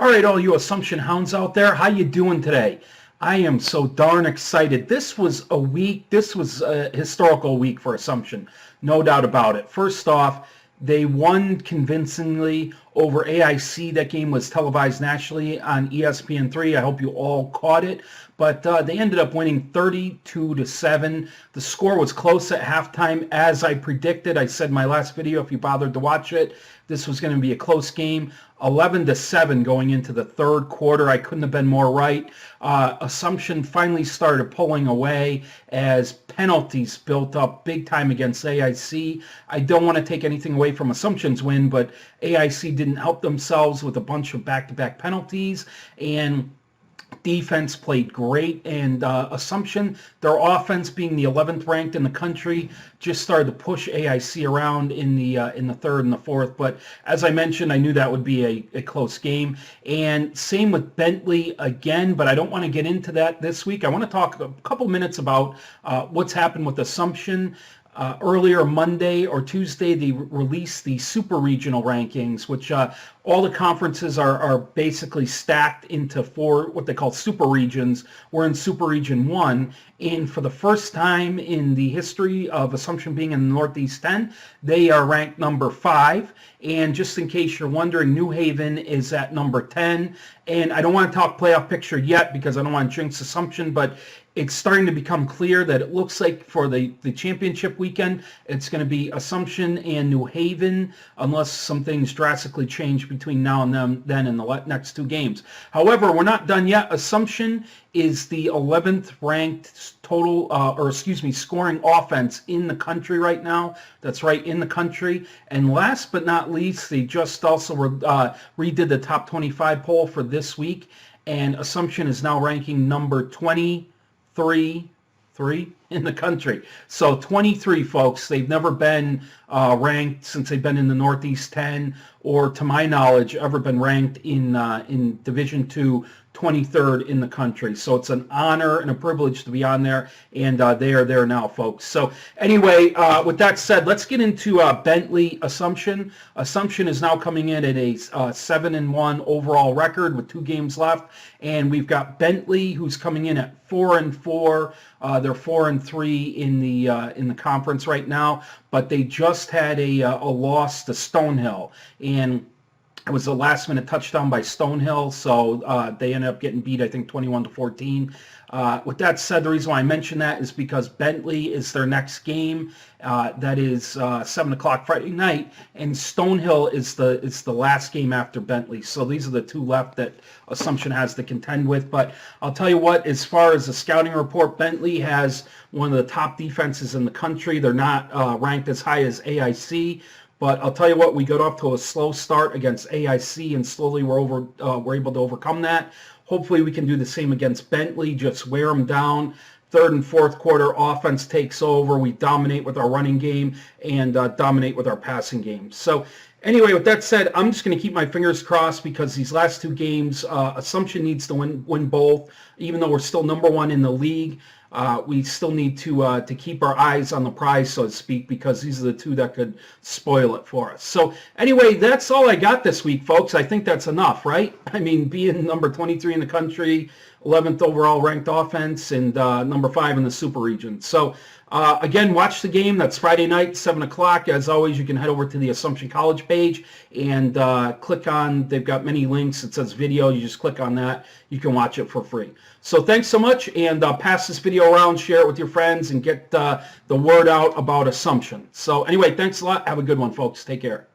All right, all you Assumption hounds out there, how you doing today? I am so darn excited. This was a historical week for Assumption, no doubt about it. First off, they won convincingly over AIC. That game was televised nationally on ESPN3. I hope you all caught it. But they ended up winning 32-7. The score was close at halftime, as I predicted. I said in my last video, if you bothered to watch it, this was going to be a close game. 11-7 going into the third quarter. I couldn't have been more right. Assumption finally started pulling away as penalties built up big time against AIC. I don't want to take anything away from Assumption's win, but AIC didn't help themselves with a bunch of back-to-back penalties, and defense played great, and Assumption, their offense being the 11th ranked in the country, just started to push AIC around in the third and the fourth. But as I mentioned, I knew that would be a close game. And same with Bentley again, but I don't want to get into that this week. I want to talk a couple minutes about what's happened with Assumption. Earlier Monday or Tuesday, they released the super regional rankings, which all the conferences are basically stacked into four, what they call super regions. We're in Super Region 1, and for the first time in the history of Assumption being in the Northeast 10, they are ranked number 5. And just in case you're wondering, New Haven is at number 10. And I don't want to talk playoff picture yet because I don't want to jinx Assumption, but it's starting to become clear that it looks like for the championship weekend, it's going to be Assumption and New Haven, unless some things drastically change between now and then in the next two games. However, we're not done yet. Assumption is the 11th ranked total, scoring offense in the country right now. That's right, in the country. And last but not least, they just also redid the top 25 poll for this week, and Assumption is now ranking number 23 in the country. So 23, folks. They've never been ranked since they've been in the Northeast 10, or to my knowledge, ever been ranked in Division 2, 23rd in the country. So it's an honor and a privilege to be on there, and they are there now, folks. So anyway, with that said, let's get into Bentley Assumption. Assumption is now coming in at a 7-1 overall record with 2 games left, and we've got Bentley, who's coming in at 4-4. They're 4-3 in the conference right now, but they just had a loss to Stonehill, and it was a last-minute touchdown by Stonehill, so they ended up getting beat, I think, 21-14. With that said, the reason why I mention that is because Bentley is their next game. That is 7 o'clock Friday night, and Stonehill is the last game after Bentley. So these are the two left that Assumption has to contend with. But I'll tell you what, as far as the scouting report, Bentley has one of the top defenses in the country. They're not ranked as high as AIC. But I'll tell you what, we got off to a slow start against AIC, and slowly we're able to overcome that. Hopefully we can do the same against Bentley, just wear them down. Third and fourth quarter, offense takes over. We dominate with our running game and dominate with our passing game. So anyway, with that said, I'm just going to keep my fingers crossed because these last two games, Assumption needs to win both. Even though we're still number 1 in the league, we still need to keep our eyes on the prize, so to speak, because these are the two that could spoil it for us. So anyway, that's all I got this week, folks. I think that's enough, right? I mean, being number 23 in the country, 11th overall ranked offense, and number 5 in the super region. So again, watch the game. That's Friday night, 7 o'clock. As always, you can head over to the Assumption College page and click on, they've got many links. It says video. You just click on that. You can watch it for free. So thanks so much, and pass this video around, share it with your friends, and get the word out about Assumption. So anyway, thanks a lot. Have a good one, folks. Take care.